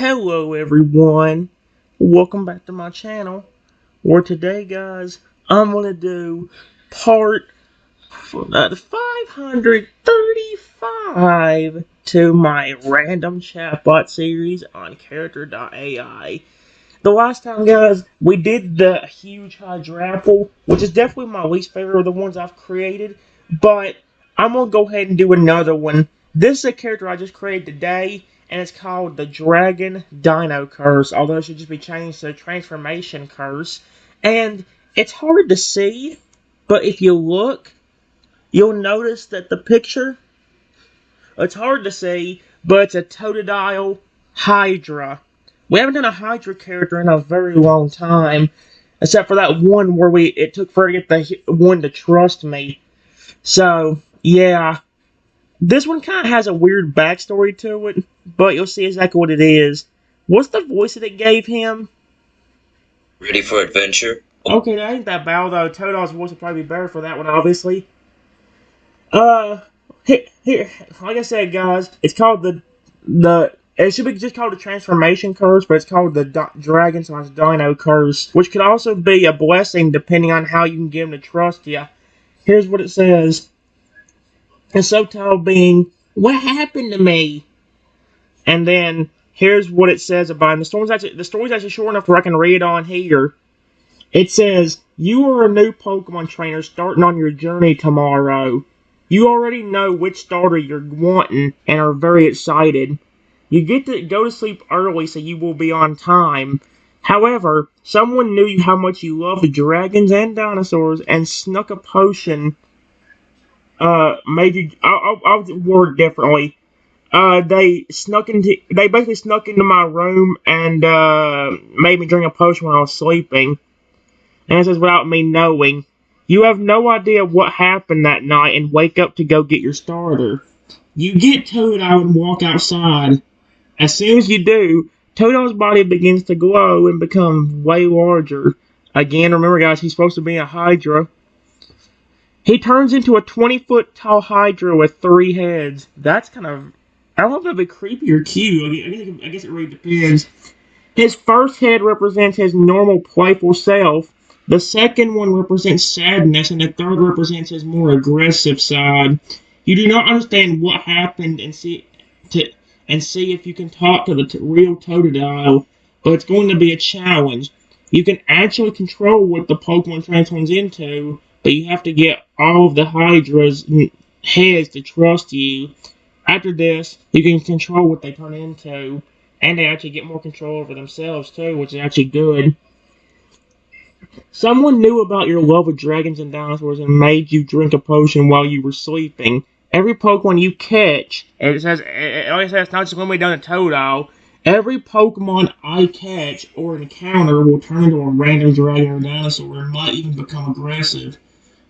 Hello everyone, welcome back to my channel, where today guys, I'm going to do part 535 to my random chatbot series on Character.ai. The last time guys, we did the huge Hydrapple, which is definitely my least favorite of the ones I've created, but I'm going to go ahead and do another one. This is a character I just created today, and it's called the Dragon Dino Curse, although it should just be changed to Transformation Curse. And it's hard to see, but if you look, you'll notice that the picture, it's hard to see, but it's a Totodile Hydra. We haven't done a Hydra character in a very long time, except for that one where it took forever to get the one to trust me. So, yeah. This one kind of has a weird backstory to it, but you'll see exactly what it is. What's the voice that it gave him? Ready for adventure? Okay, that ain't that bad, though. Toadal's voice would probably be better for that one, obviously. Here, like I said, guys, it's called it should be just called the Transformation Curse, but it's called the Dragon/Dino Curse, which could also be a blessing depending on how you can get him to trust you. Here's what it says. The subtitle being, "What happened to me?" And then here's what it says about him. The story's actually short enough where I can read on here. It says, "You are a new Pokemon trainer starting on your journey tomorrow. You already know which starter you're wanting and are very excited. You get to go to sleep early so you will be on time. However, someone knew how much you loved dragons and dinosaurs and snuck a potion. I'll word it differently. They basically snuck into my room and made me drink a potion when I was sleeping. And it says, without me knowing. You have no idea what happened that night and wake up to go get your starter. You get Totodile and walk outside. As soon as you do, Totodile's body begins to glow and become way larger. Again, remember guys, he's supposed to be a Hydra. He turns into a 20-foot tall Hydra with 3 heads. That's kind of, I don't know if that'd be creepy or cute. I guess it really depends. His first head represents his normal playful self. The second one represents sadness, and the third represents his more aggressive side. You do not understand what happened and see if you can talk to the real Totodile, but it's going to be a challenge. You can actually control what the Pokemon transforms into, but you have to get all of the Hydra's heads to trust you. After this, you can control what they turn into, and they actually get more control over themselves too, which is actually good. Someone knew about your love of dragons and dinosaurs and made you drink a potion while you were sleeping. Every Pokemon you catch, and it says it's not just limited down to Totodile, every Pokemon I catch or encounter will turn into a random dragon or dinosaur and might even become aggressive.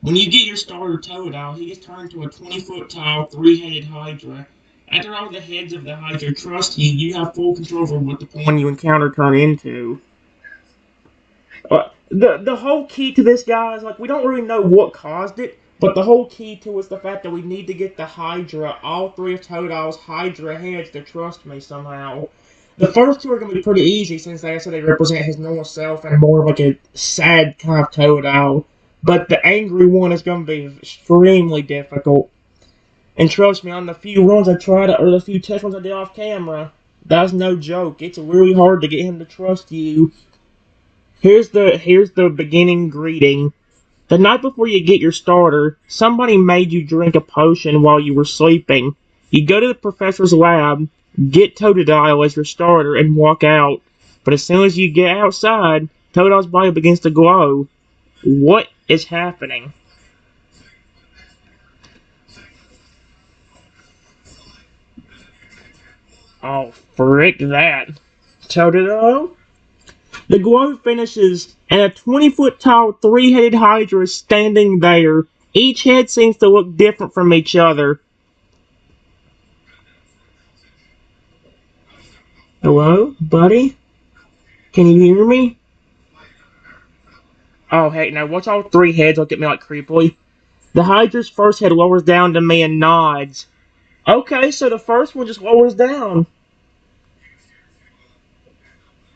When you get your starter Totodile, he gets turned into a 20-foot tall, 3-headed Hydra. After all the heads of the Hydra trust you, you have full control over what the Pokemon you encounter turn into. The whole key to this, guys, like, we don't really know what caused it, but the whole key to it is the fact that we need to get the Hydra, all 3 of Totodile's Hydra heads, to trust me somehow. The first 2 are going to be pretty easy, since, like I said, they represent his normal self and more of like a sad kind of Totodile. But the angry one is going to be extremely difficult. And trust me, on the few runs I tried, or the few test runs I did off camera, that's no joke. It's really hard to get him to trust you. Here's the beginning greeting. The night before you get your starter, somebody made you drink a potion while you were sleeping. You go to the professor's lab, get Totodile as your starter, and walk out. But as soon as you get outside, Totodile's body begins to glow. What is happening? Oh, frick that. Totodile? The glow finishes, and a 20-foot tall, 3-headed Hydra is standing there. Each head seems to look different from each other. Hello, buddy? Can you hear me? Oh, hey, now watch all 3 heads look at me like creepily. The Hydra's first head lowers down to me and nods. Okay, so the first one just lowers down.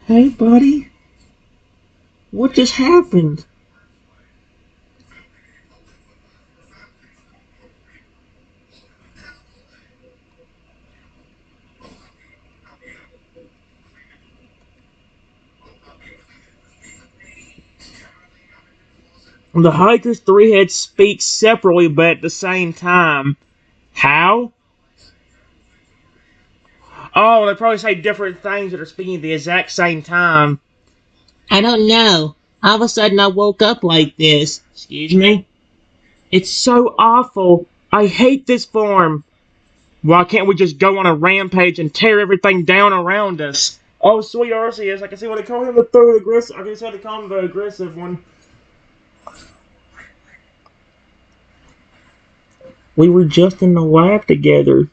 Hey, buddy. What just happened? The Hydra's three heads speak separately but at the same time. How? Oh, they probably say different things that are speaking at the exact same time. I don't know. All of a sudden I woke up like this. Excuse me? It's so awful. I hate this form. Why can't we just go on a rampage and tear everything down around us? Oh, sweet Arceus, I can see what they call him the third aggressive. I can see what they call him the aggressive one. We were just in the lab together.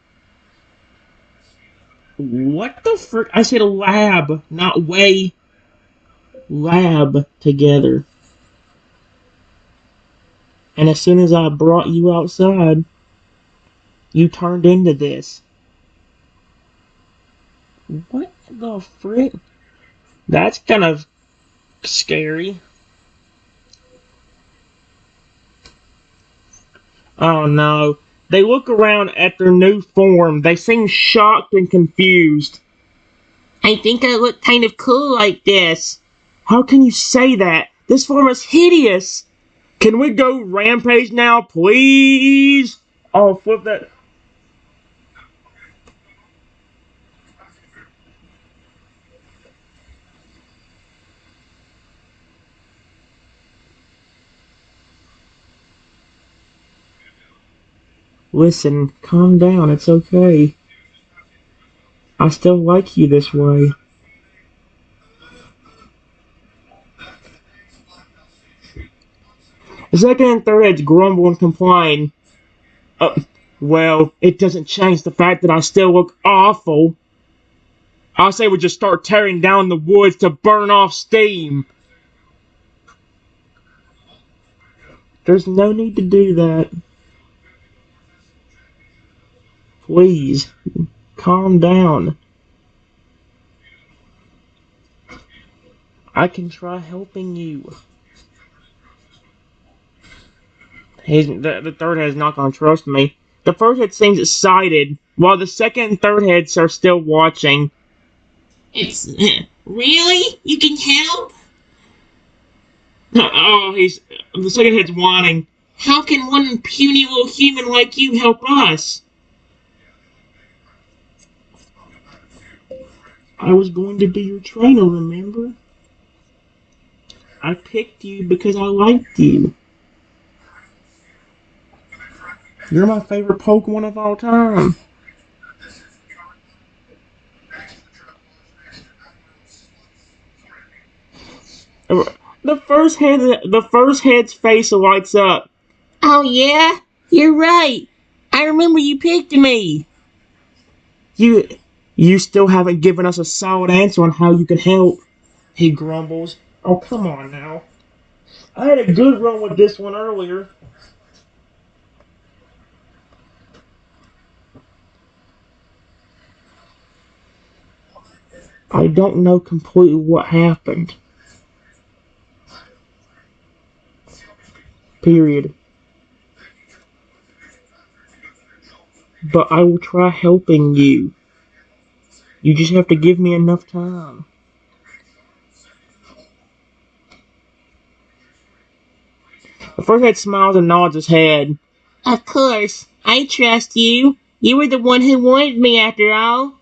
What the frick? I said lab, not way. Lab together. And as soon as I brought you outside, you turned into this. What the frick? That's kind of scary. Oh no. They look around at their new form. They seem shocked and confused. I think I look kind of cool like this. How can you say that? This form is hideous. Can we go rampage now, please? Oh, flip that. Listen, calm down. It's okay. I still like you this way. The second and third heads grumble and complain. Uh, well, it doesn't change the fact that I still look awful. I say we just start tearing down the woods to burn off steam. There's no need to do that. Please, calm down. I can try helping you. The third head is not going to trust me. The first head seems excited, while the second and third heads are still watching. It's really? You can help? Oh, he's the second head's whining. How can one puny little human like you help us? I was going to be your trainer, remember? I picked you because I liked you. You're my favorite Pokemon of all time. The first head's face lights up. Oh yeah, you're right. I remember you picked me. You, you still haven't given us a solid answer on how you can help. He grumbles. Oh come on now. I had a good run with this one earlier. I don't know completely what happened. Period. But I will try helping you. You just have to give me enough time. The first head smiles and nods his head. Of course, I trust you. You were the one who wanted me after all.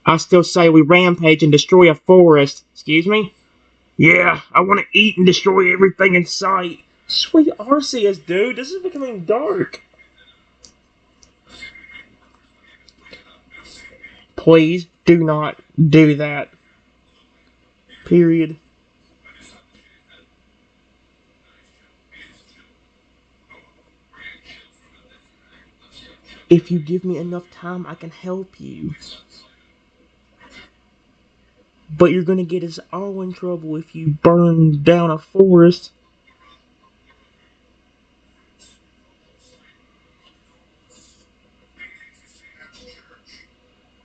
I still say we rampage and destroy a forest. Excuse me? Yeah, I want to eat and destroy everything in sight. Sweet Arceus, dude, this is becoming dark. Please do not do that. Period. If you give me enough time, I can help you. But you're gonna get us all in trouble if you burn down a forest.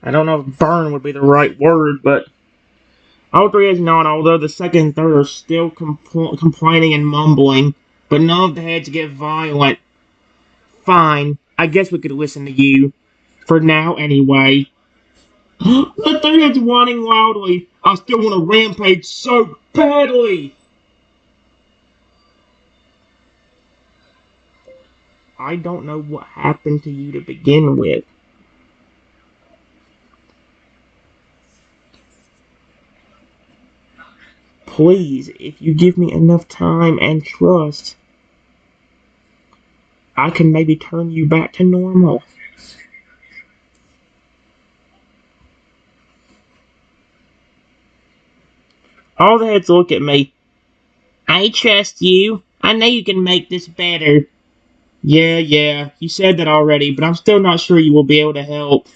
I don't know if burn would be the right word, but All three heads nod, although the second and third are still complaining and mumbling, but none of the heads get violent. Fine, I guess we could listen to you. For now, anyway. The third head's whining loudly. I still want to rampage so badly. I don't know what happened to you to begin with. Please, if you give me enough time and trust, I can maybe turn you back to normal. All the heads look at me. I trust you. I know you can make this better. Yeah, you said that already, but I'm still not sure you will be able to help.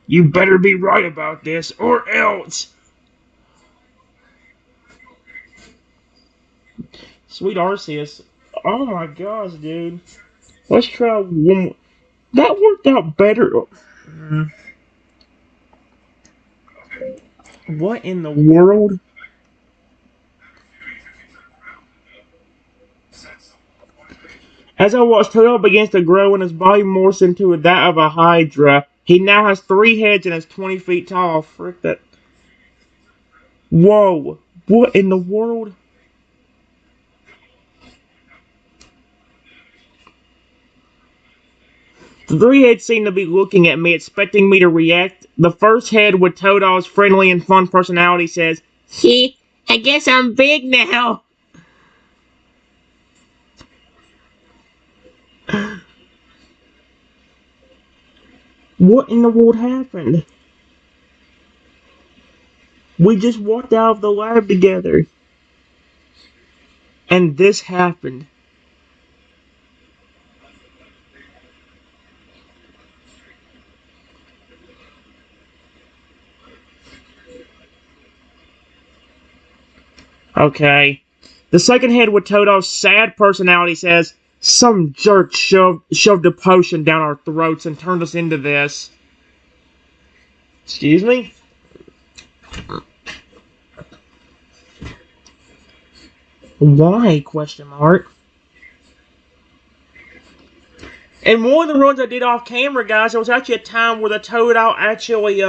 You better be right about this, or else. Sweet Arceus. Oh my gosh, dude. Let's try one. That worked out better. What in the world? As I watched, Toadle begins to grow and his body morphs into that of a Hydra. He now has 3 heads and is 20 feet tall. Frick that. Whoa. What in the world? The 3 heads seem to be looking at me, expecting me to react. The first head, with Toadle's friendly and fun personality, says, "He, I guess I'm big now." What in the world happened? We just walked out of the lab together. And this happened. Okay. The second head, with Toadle's sad personality, says, "Some jerk shoved a potion down our throats and turned us into this." Excuse me? Why? Question mark. And one of the runs I did off camera, guys, there was actually a time where the Toadle actually,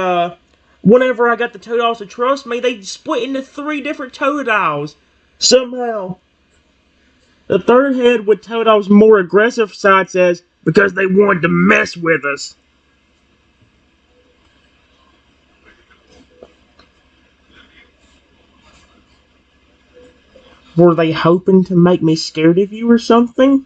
whenever I got the Toadles to trust me, they split into 3 different Toadles. Somehow. The third head, with Toadle's more aggressive side, says, "Because they wanted to mess with us." Were they hoping to make me scared of you or something?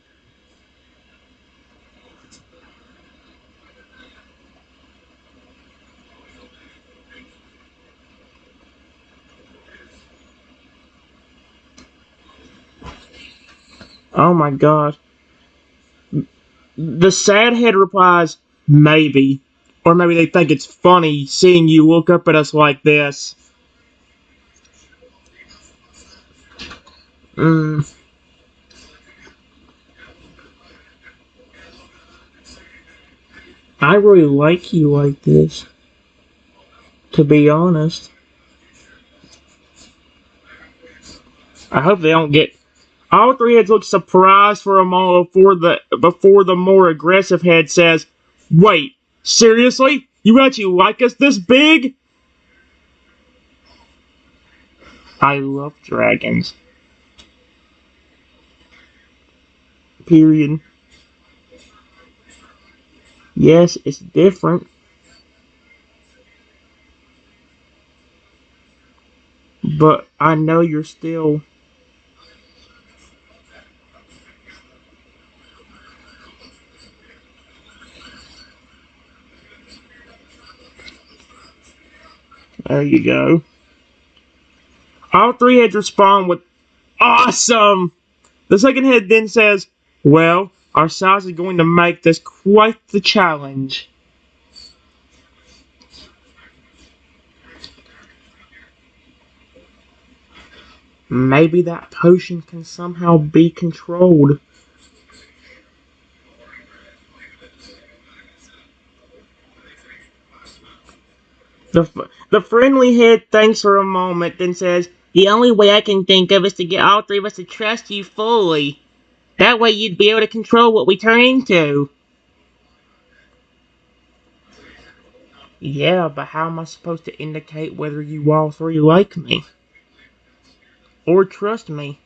Oh my god. The sad head replies, "Maybe." Or maybe they think it's funny seeing you look up at us like this. Mm, I really like you like this, to be honest. I hope they don't get. All 3 heads look surprised for a moment before the more aggressive head says, "Wait, seriously? You actually like us this big?" I love dragons. Period. Yes, it's different, but I know you're still. There you go. All 3 heads respond with, "Awesome!" The second head then says, "Well, our size is going to make this quite the challenge." Maybe that potion can somehow be controlled. The friendly head thinks for a moment, then says, "The only way I can think of is to get all three of us to trust you fully. That way you'd be able to control what we turn into." Yeah, but how am I supposed to indicate whether you all three like me? Or trust me?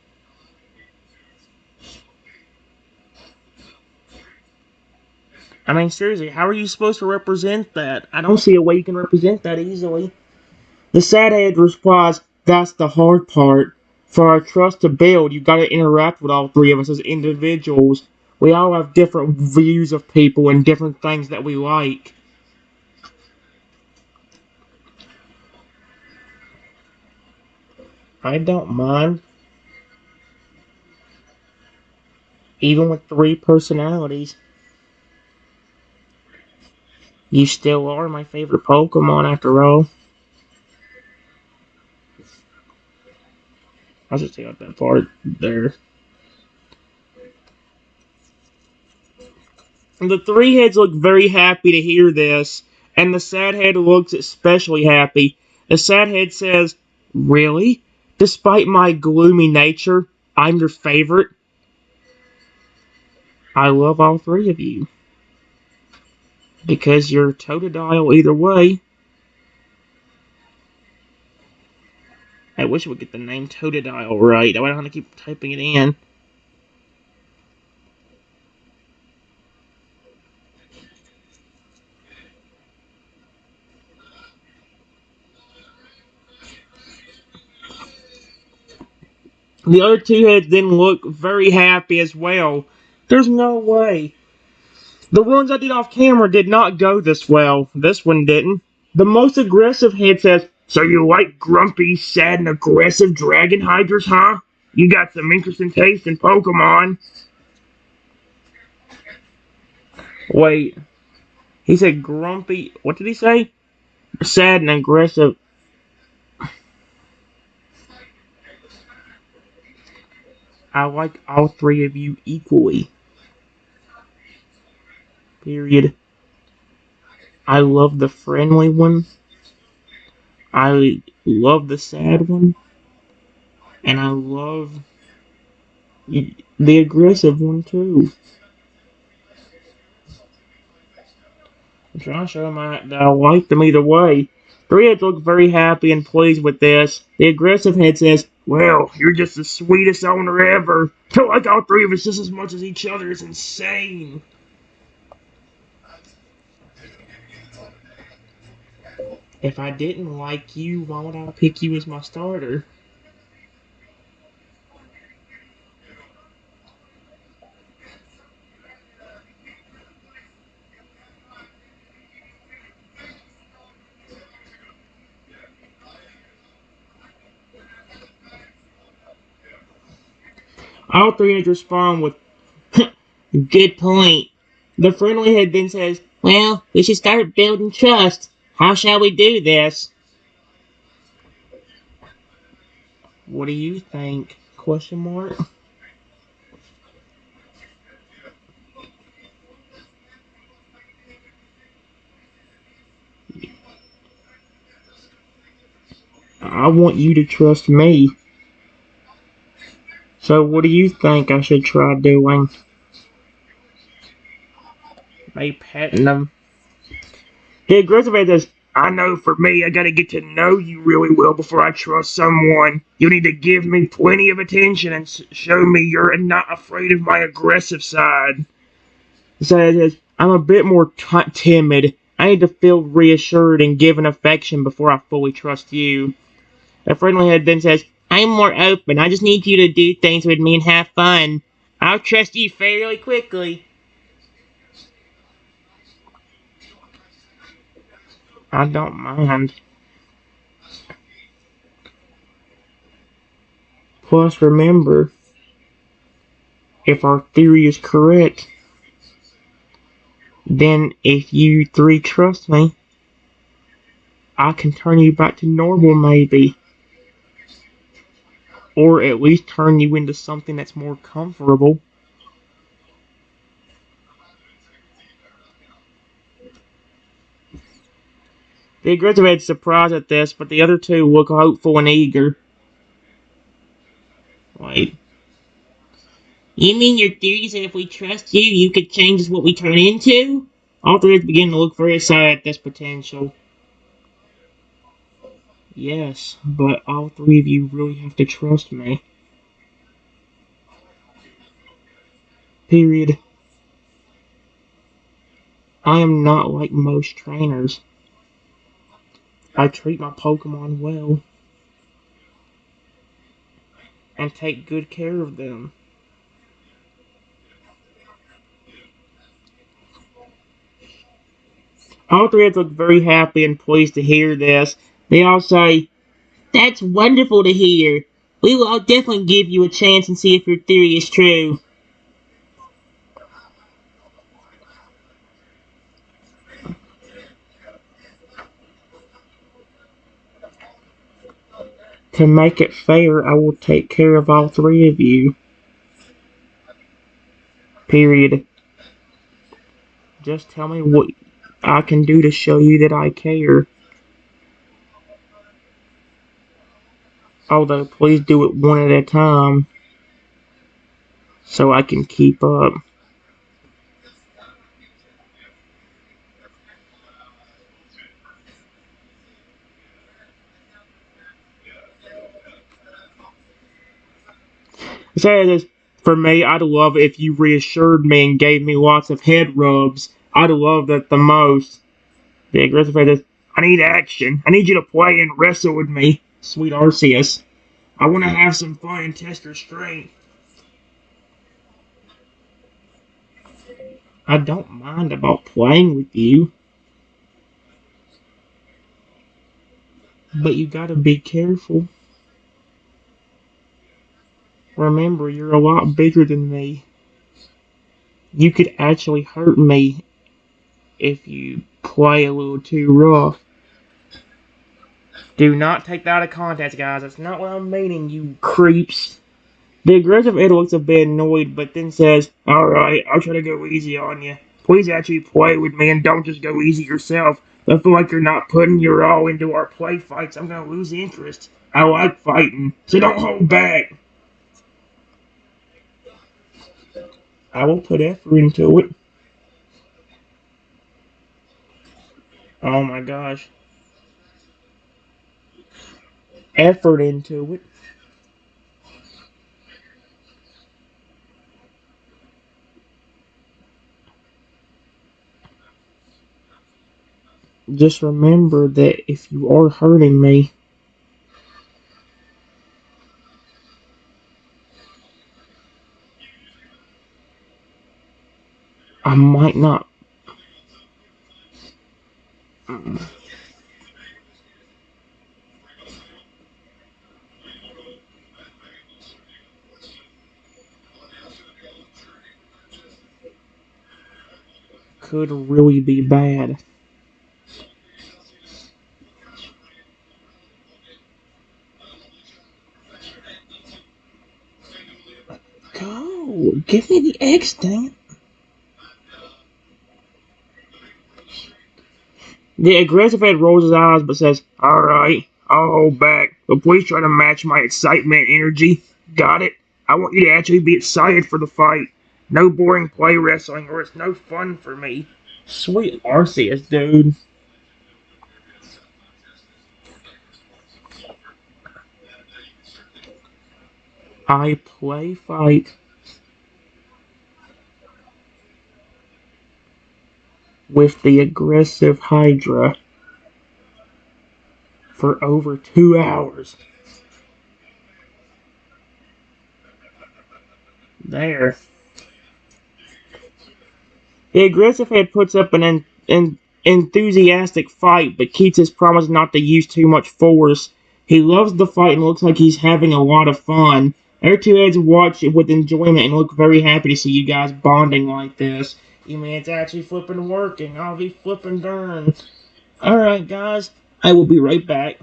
I mean, seriously, how are you supposed to represent that? I don't see a way you can represent that easily. The sad head replies, "That's the hard part. For our trust to build, you've got to interact with all three of us as individuals. We all have different views of people and different things that we like." I don't mind, even with three personalities. You still are my favorite Pokemon after all. I'll just take out that part there. The three heads look very happy to hear this, and the sad head looks especially happy. The sad head says, "Really? Despite my gloomy nature, I'm your favorite? I love all three of you. Because you're Totodile either way." I wish we could get the name Totodile right. I don't have to keep typing it in. The other two heads then look very happy as well. There's no way. The ones I did off camera did not go this well. This one didn't. The most aggressive head says, "So you like grumpy, sad, and aggressive dragon hydras, huh? You got some interesting taste in Pokemon." Wait, he said grumpy. What did he say? Sad and aggressive. I like all three of you equally. Period. I love the friendly one. I love the sad one. And I love the aggressive one too. I'm trying to show them that I like them either way. Three heads look very happy and pleased with this. The aggressive head says, "Well, you're just the sweetest owner ever. To like all three of us just as much as each other is insane." If I didn't like you, why would I pick you as my starter? All three heads respond with, "Good point." The friendly head then says, "Well, we should start building trust. How shall we do this?" What do you think? Question mark. I want you to trust me. So what do you think I should try doing? Maybe petting them. The aggressive head says, "I know for me, I gotta get to know you really well before I trust someone. You need to give me plenty of attention and show me you're not afraid of my aggressive side." The side says, "I'm a bit more timid. I need to feel reassured and given affection before I fully trust you." The friendly head then says, "I'm more open. I just need you to do things with me and have fun. I'll trust you fairly quickly." I don't mind. Plus, remember, if our theory is correct, then if you three trust me, I can turn you back to normal maybe. Or at least turn you into something that's more comfortable. The aggressive head's surprised at this, but the other two look hopeful and eager. Wait. You mean your theory is that if we trust you, you could change us what we turn into? All three begin to look very excited at this potential. Yes, but all three of you really have to trust me. Period. I am not like most trainers. I treat my Pokemon well and take good care of them. All three of them look very happy and pleased to hear this. They all say, "That's wonderful to hear. We will all definitely give you a chance and see if your theory is true." To make it fair, I will take care of all three of you. Period. Just tell me what I can do to show you that I care. Although, please do it one at a time so I can keep up. Says, for me, I'd love it if you reassured me and gave me lots of head rubs. I'd love that the most. The aggressive head says, I need action. I need you to play and wrestle with me, sweet Arceus. I want to have some fun and test your strength. I don't mind about playing with you. But you gotta be careful. Remember, you're a lot bigger than me. You could actually hurt me if you play a little too rough. Do not take that out of context, guys. That's not what I'm meaning, you creeps. The aggressive Ed looks a bit annoyed, but then says, Alright, I'll try to go easy on you. Please actually play with me and don't just go easy yourself. I feel like you're not putting your all into our play fights. I'm gonna lose interest. I like fighting, so don't hold back. I will put effort into it. Oh my gosh. Effort into it. Just remember that if you are hurting me, I might not. Could really be bad. Go! Give me the X, dang it. The aggressive head rolls his eyes but says, Alright, I'll hold back, but please try to match my excitement and energy. Got it? I want you to actually be excited for the fight. No boring play wrestling or it's no fun for me. Sweet Arceus, dude. I play fight with the aggressive Hydra for over 2 hours. There. The aggressive head puts up an enthusiastic fight, but keeps his promise not to use too much force. He loves the fight and looks like he's having a lot of fun. Our two heads watch it with enjoyment and look very happy to see you guys bonding like this. You mean it's actually flipping working? I'll be flipping darn. Alright, guys, I will be right back.